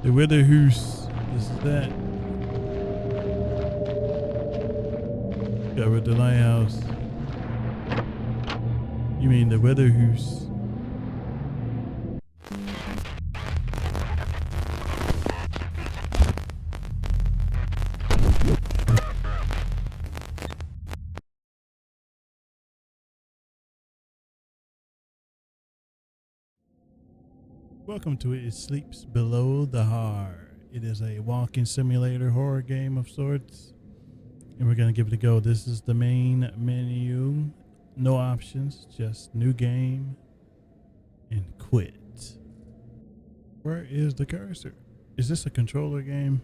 The Weather Hoose. This is that. Got rid of the lighthouse. You mean the Weather Hoose? Welcome to It Sleeps Below the Haar. It is a walking simulator horror game of sorts, and we're gonna give it a go. This is the main menu. No options, just new game and quit. Where is the cursor? Is this a controller game?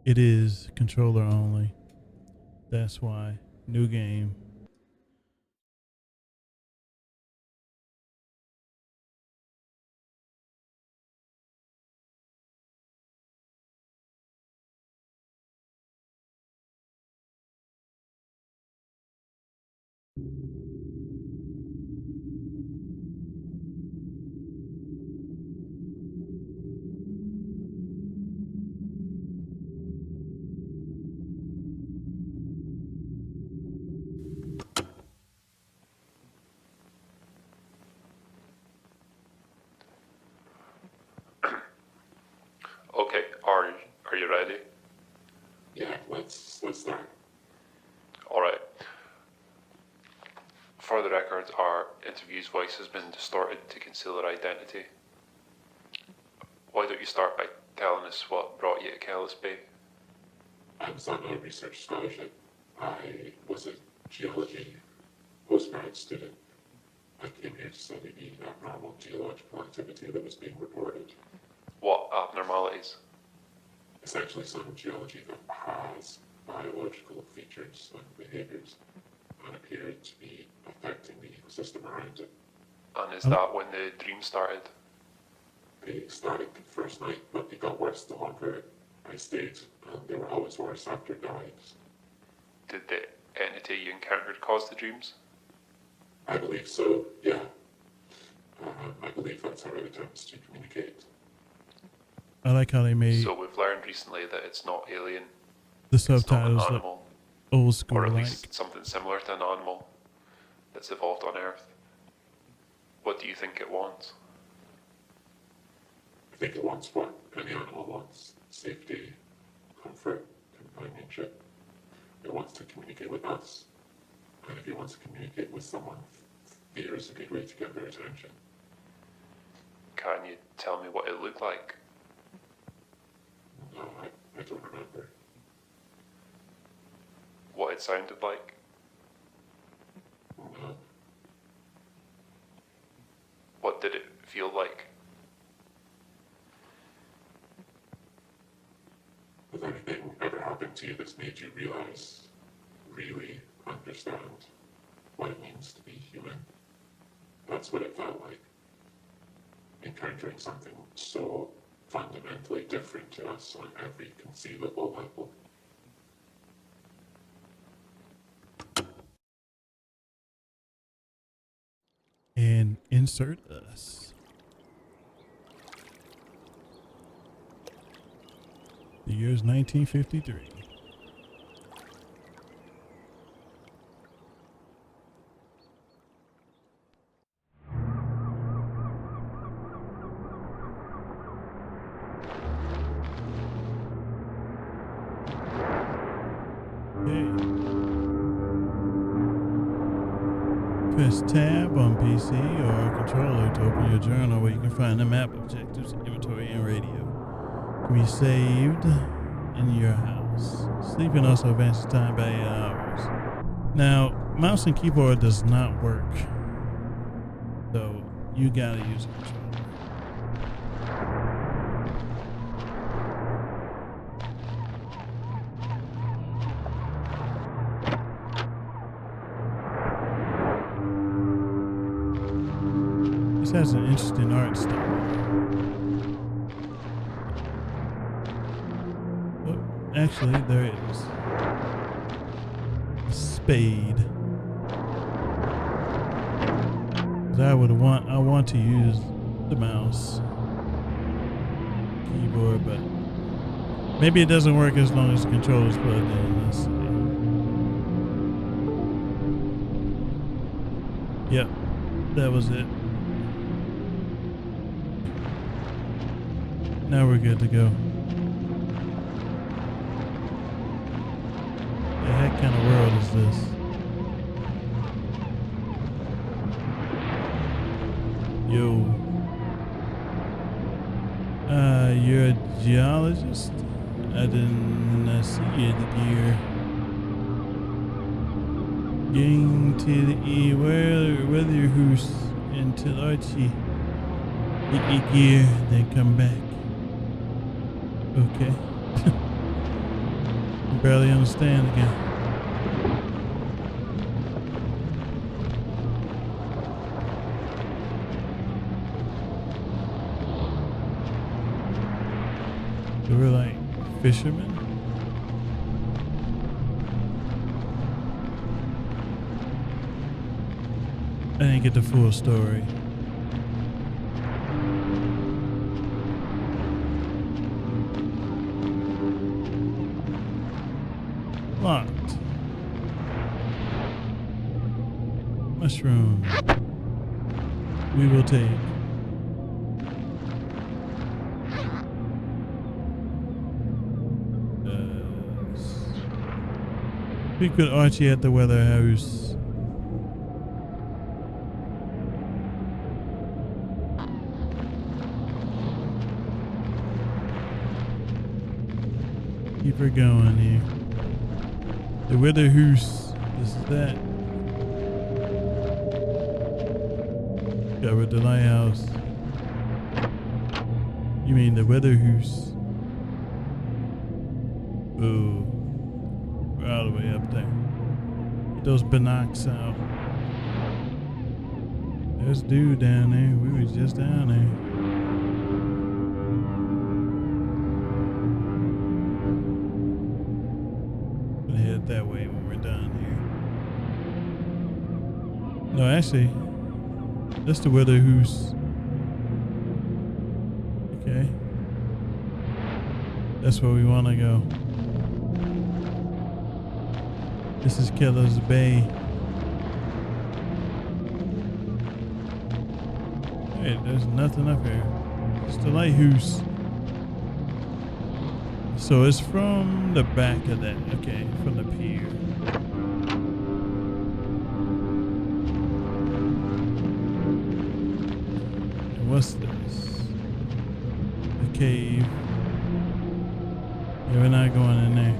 It is controller only. That's why. New game. Okay, are you ready? Yeah, let's start. Alright. For the record, our interview's voice has been distorted to conceal her identity. Why don't you start by telling us what brought you to Kellas Bay? I was on a research scholarship. I was a geology postgrad student. I came here to study the abnormal geological activity that was being reported. What abnormalities? Essentially some geology that has biological features and behaviors and appeared to be affecting the ecosystem around it. And is that when the dream started? They started the first night, but it got worse the longer I stayed, and they were always worse after dives. Did the entity you encountered cause the dreams? I believe so, yeah. I believe that's how it attempts to communicate. I like how they made So we've learned recently that it's not alien, the it's not an subtitles look animal, old school or at like. least something similar to an animal that's evolved on Earth. What do you think it wants? I think it wants what any animal wants: safety, comfort, companionship. It wants to communicate with us. And if it wants to communicate with someone, fear is a good way to get their attention. Can you tell me what it looked like? No, I don't remember. What it sounded like? No, What did it feel like? has anything ever happened to you that's made you realize, really understand what it means to be human? That's what it felt like. Encountering something so fundamentally different to us on every conceivable level. And insert us. The year's 1953. Press tab on PC or controller to open your journal where you can find the map, objectives, inventory, and radio. It can be saved in your house. Sleeping also advances time by 8 hours. Now, mouse and keyboard does not work, so you gotta use a controller. This has an interesting art style. Oh, actually, there it is. A spade. 'Cause I want to use the mouse keyboard, but maybe it doesn't work as long as the controller's plugged in. Let's see. Yep, that was it. Now we're good to go. The heck kind of world is this? Yo. You're a geologist? I didn't see you here. Getting to the weather hoose until Archie get your gear, then come back. Okay. Barely understand again. So we're like fishermen? I didn't get the full story. Locked. Mushroom. We will take. Speak with Archie at the weather house. Keep her going here. The weather house. This is that. Covered the lighthouse. You mean the weather house? Ooh. We're all the way up there. Get those binocs out. There's a dude down there. We were just down there. That way when we're done here. No, actually, that's the weather hoose. Okay. That's where we want to go. This is Kellas Bay. Hey, there's nothing up here. It's the lighthouse. So it's from the back of that. Okay, from the pier. And what's this? A cave. Yeah, we're not going in there.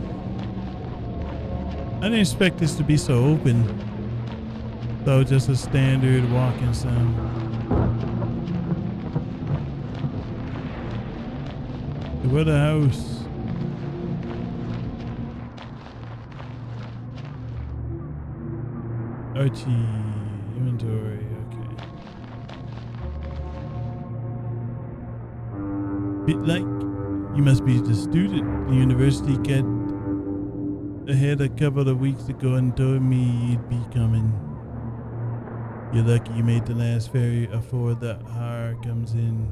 I didn't expect this to be so open. So just a standard walking sim. The weather house. Archie inventory, okay. Bit like you must be the student. The university got ahead a couple of weeks ago and told me you'd be coming. You're lucky you made the last ferry before the Haar comes in.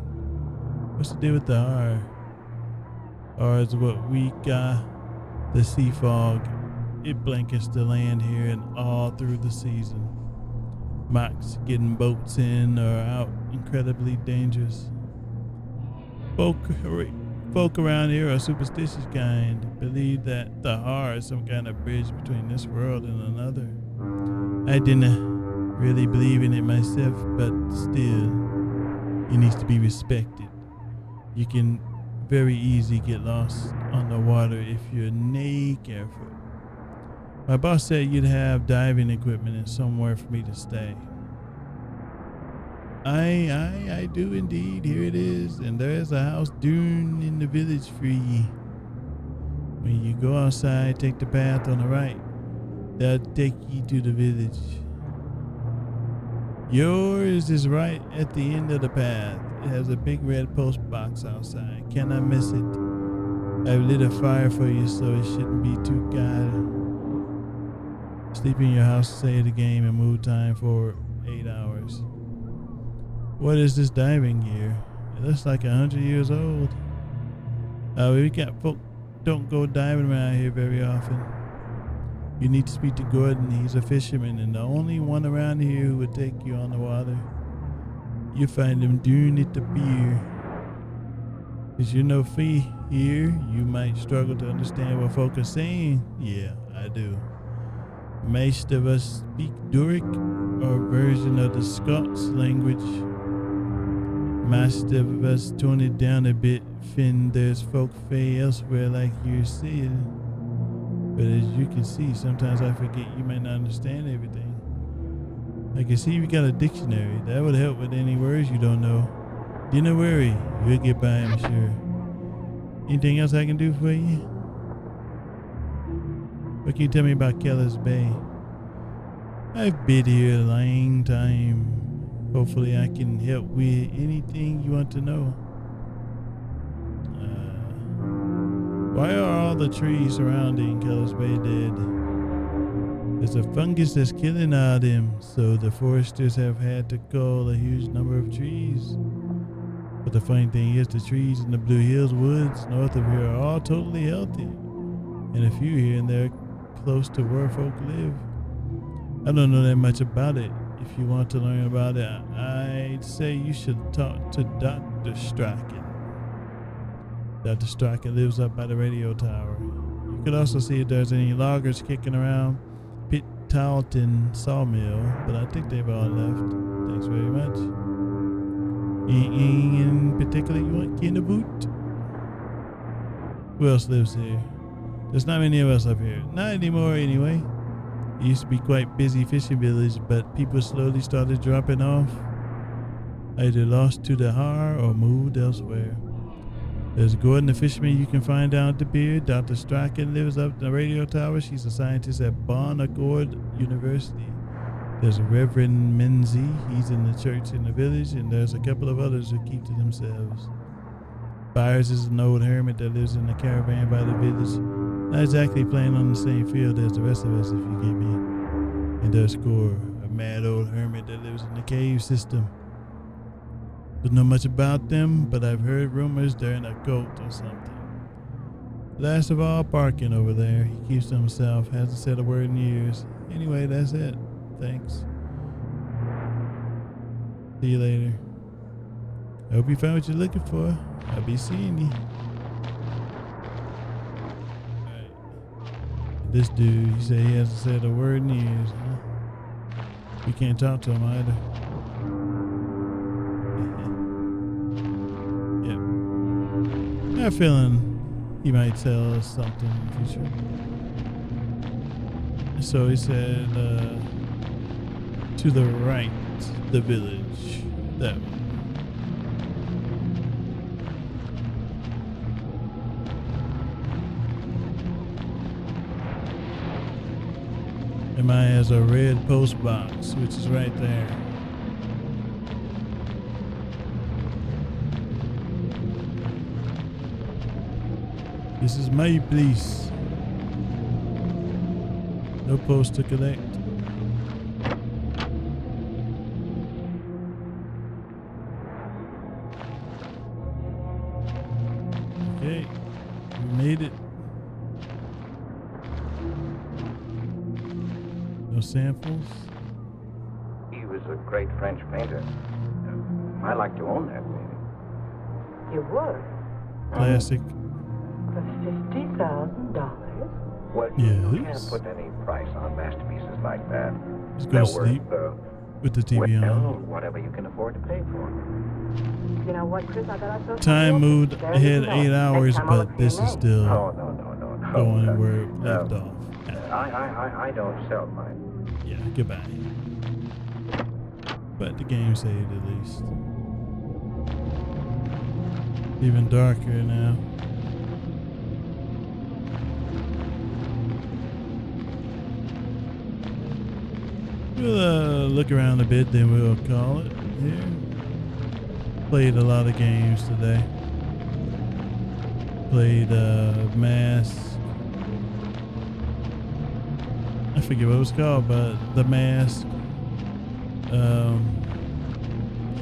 What's the deal with the Haar? Haar is what we got. The sea fog. It blankets the land here and all through the season. Mocks getting boats in or out incredibly dangerous. Folk around here are superstitious kind. Believe that the Haar is some kind of bridge between this world and another. I didn't really believe in it myself, but still, it needs to be respected. You can very easily get lost on the water if you're careful. My boss said you'd have diving equipment and somewhere for me to stay. I do indeed. Here it is. And there is a house down in the village for ye. When you go outside, take the path on the right. That'll take you to the village. Yours is right at the end of the path. It has a big red post box outside. Cannot miss it. I've lit a fire for you so it shouldn't be too cold. Sleep in your house, save the game, and move time forward 8 hours. What is this diving gear? It looks like 100 years old. We got folk don't go diving around here very often. You need to speak to Gordon. He's a fisherman and the only one around here who would take you on the water. You find him doing it to beer. Cause you're no fee here, you might struggle to understand what folk are saying. Yeah, I do. Most of us speak Doric, or a version of the Scots language. Most of us tone it down a bit, fin there's folk fey elsewhere like you're saying. But as you can see, sometimes I forget you might not understand everything. I can see we got a dictionary. That would help with any words you don't know. Don't worry, we'll get by, I'm sure. Anything else I can do for you? What can you tell me about Kellas Bay? I've been here a long time. Hopefully I can help with anything you want to know. Why are all the trees surrounding Kellas Bay dead? There's a fungus that's killing all them, so the foresters have had to cull a huge number of trees. But the funny thing is, the trees in the Blue Hills woods north of here are all totally healthy, and a few here and there close to where folk live. I don't know that much about it. If you want to learn about it, I'd say you should talk to Dr. Strachan. Dr. Strachan lives up by the radio tower. You could also see if there's any loggers kicking around Pitt Tarleton Sawmill, but I think they've all left. Thanks very much. Anything in particular you want, Kennewood? Who else lives here? There's not many of us up here. Not anymore, anyway. It used to be quite busy fishing village, but people slowly started dropping off. Either lost to the Haar or moved elsewhere. There's Gordon, the fisherman you can find down at the pier. Dr. Strachan lives up in the radio tower. She's a scientist at Bon Accord University. There's Reverend Menzie. He's in the church in the village, and there's a couple of others who keep to themselves. Byers is an old hermit that lives in a caravan by the village. Not exactly playing on the same field as the rest of us, if you get me. And there's Gore, a mad old hermit that lives in the cave system. Don't know much about them, but I've heard rumors they're in a cult or something. Last of all, Parkin over there. He keeps to himself, hasn't said a word in years. Anyway, that's it. Thanks. See you later. I hope you found what you're looking for. I'll be seeing you. Alright. This dude, he said he hasn't said a word in years, huh? We can't talk to him either. Yep. I have a feeling he might tell us something in the future. So he said, to the right, the village. That one. MI has a red post box, which is right there. This is my place. No post to collect. Okay, we made it. No samples. He was a great French painter. I'd like to own that painting. You would? Classic. For $50,000? Well, you Yes. can't put any price on masterpieces like that. Just go They're to sleep worth, with the TV well, on. whatever you can afford to pay for. You know what, Chris? I got ourselves Time some moved deals. There ahead you go. 8 hours, Next time I'll but look this for your is name. still No. going where it left off. I don't sell mine. Yeah, goodbye. But the game saved at least. Even darker now. We'll look around a bit, then we'll call it here. Played a lot of games today. Played Mask. I forget what it was called, but The Mask.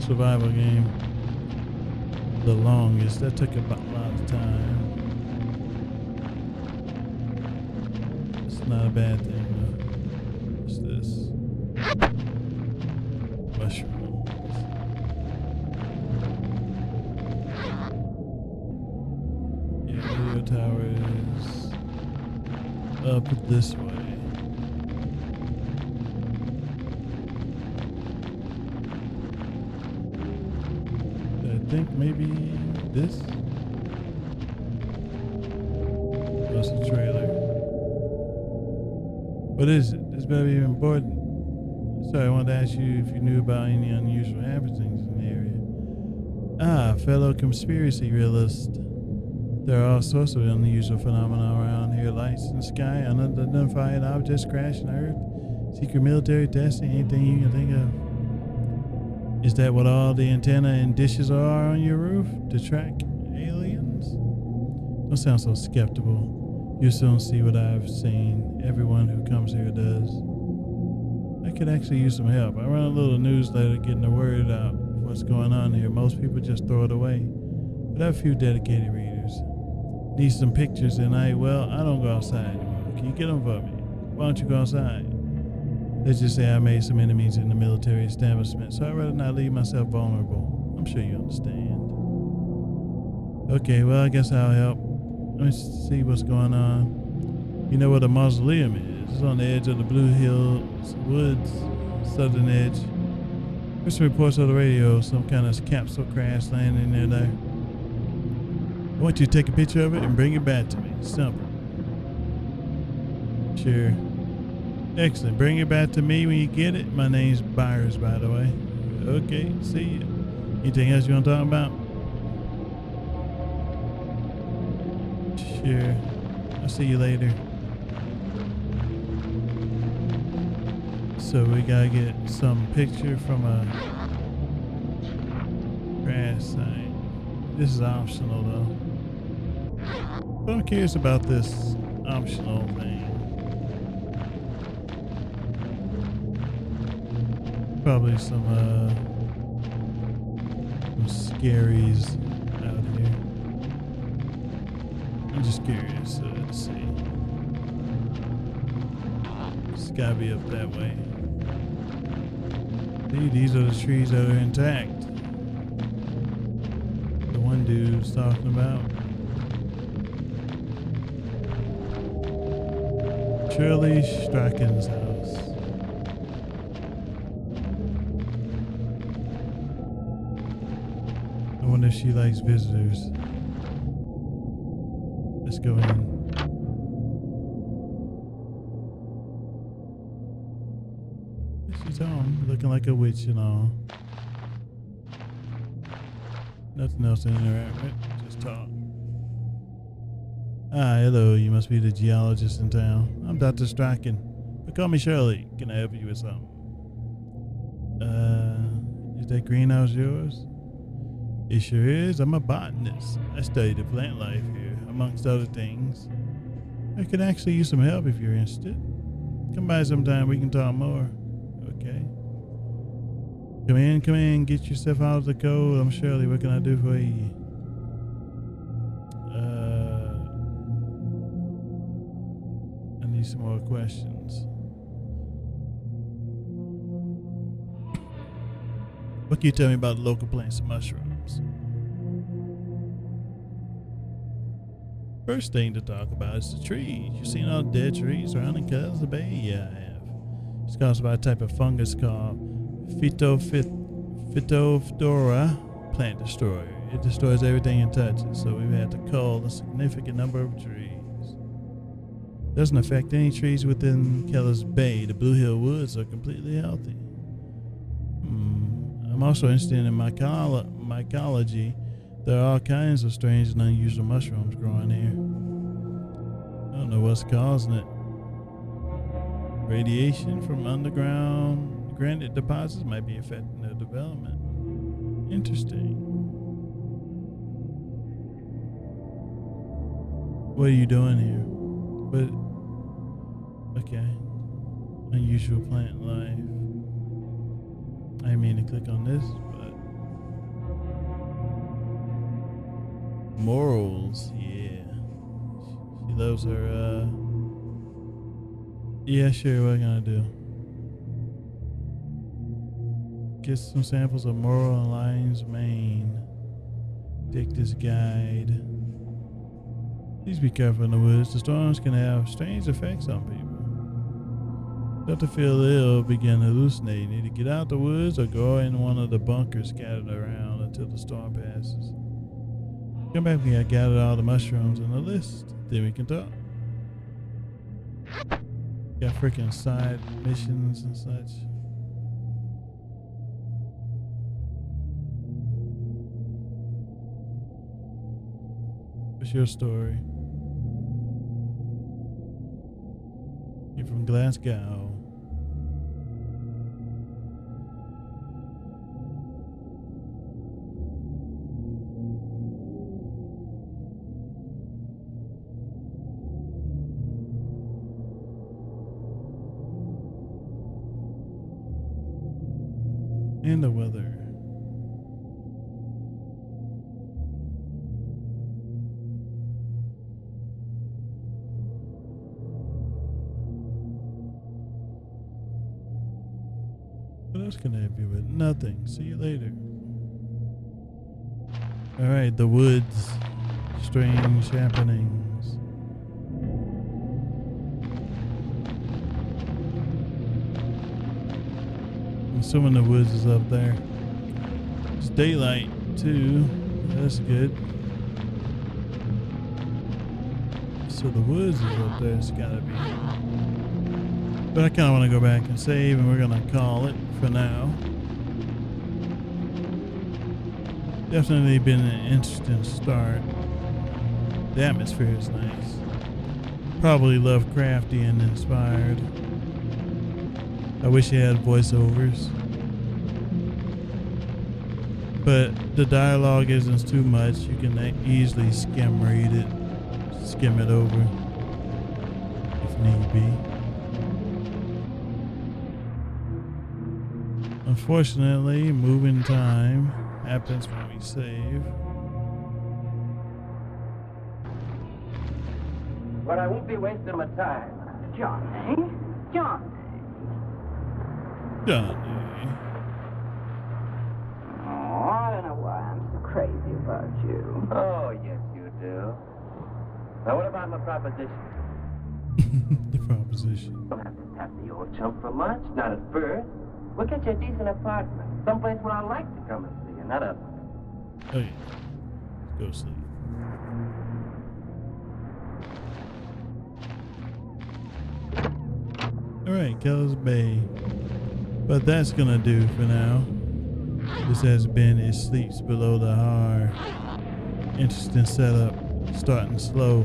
survival game the longest. That took about a lot of time. It's not a bad thing though. What's this? Mushrooms. Yeah, radio tower is up this way. I think maybe this. That's a trailer. What is it? This better be important. Sorry, I wanted to ask you if you knew about any unusual happenings in the area. Ah, fellow conspiracy realist. There are all sorts of unusual phenomena around here. Lights in the sky, unidentified objects crashing Earth, secret military testing, anything you can think of. Is that what all the antenna and dishes are on your roof? To track aliens? Don't sound so skeptical. You'll soon see what I've seen. Everyone who comes here does. I could actually use some help. I run a little newsletter getting the word out of what's going on here. Most people just throw it away. But I have a few dedicated readers. Need some pictures and I don't go outside anymore. Can you get them for me? Why don't you go outside? Let's just say I made some enemies in the military establishment, so I'd rather not leave myself vulnerable. I'm sure you understand. Okay, well, I guess I'll help. Let me see what's going on. You know what a mausoleum is? It's on the edge of the Blue Hills Woods, southern edge. There's some reports on the radio, some kind of capsule crash landing near there. I want you to take a picture of it and bring it back to me. Simple. Sure. Excellent. Bring it back to me when you get it. My name's Byers, by the way. Okay, see you. Anything else you want to talk about? Sure. I'll see you later. So we gotta get some picture from a crash site. This is optional though. But I'm curious about this optional thing. Probably some scaries out here. I'm just curious to see. It's gotta be up that way. See, these are the trees that are intact. The one dude's talking about. Shirley Strachan's house. I wonder if she likes visitors. Let's go in. She's home, looking like a witch and all. Nothing else to interact with, just talk. Ah, hello, you must be the geologist in town. I'm Dr. Strachan, but call me Shirley. Can I help you with something? Is that greenhouse yours? It sure is. I'm a botanist. I study the plant life here, amongst other things. I could actually use some help if you're interested. Come by sometime, we can talk more. Okay. Come in, get yourself out of the cold. I'm Shirley. What can I do for you? I need some more questions. What can you tell me about the local plants and mushrooms? First thing to talk about is the trees. You seen all the dead trees surrounding Kellas Bay? Yeah, I have. It's caused by a type of fungus called Phytophthora plant destroyer. It destroys everything it touches, so we've had to cull a significant number of trees. Doesn't affect any trees within Kellas Bay. The Blue Hill Woods are completely healthy. I'm also interested in mycology. There are all kinds of strange and unusual mushrooms growing here. I don't know what's causing it. Radiation from underground granite deposits might be affecting their development. Interesting. What are you doing here? Okay. Unusual plant life. I didn't mean to click on this, but Morals, yeah. She loves her, yeah, sure, what can I do? Get some samples of Moral and Lion's Mane. Take this guide. Please be careful in the woods. The storms can have strange effects on people. Start to feel ill, begin hallucinating. Either get out the woods or go in one of the bunkers scattered around until the storm passes. Come back when I gathered all the mushrooms on the list. Then we can talk. Got freaking side missions and such. What's your story? You're from Glasgow. And the weather. What else can I help you with? Nothing. See you later. Alright, the woods. Strange happenings. I'm assuming the woods is up there. It's daylight too. That's good. So the woods is up there. It's gotta be. But I kind of want to go back and save, and we're gonna call it for now. Definitely been an interesting start. The atmosphere is nice. Probably Lovecraftian inspired. I wish it had voiceovers. But the dialogue isn't too much. You can easily skim read it, skim it over if need be. Unfortunately, moving time happens when we save. But I won't be wasting my time. Johnny? Johnny. Johnny. Oh, I don't know why I'm so crazy about you. Oh, yes, you do. Now, what about my proposition? The proposition. You don't have to tap the old chump for much, not at first. We'll get you a decent apartment, someplace where I like to come and see you, not a... Oh yeah. Let's go sleep. Alright, Kellas Bay. But that's gonna do for now. This has been It Sleeps Below the Haar. Interesting setup. Starting slow.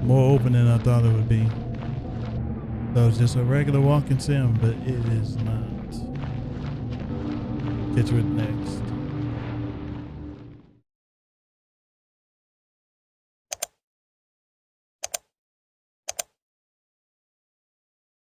More open than I thought it would be. That was just a regular walking sim, but it is not. Catch you with next.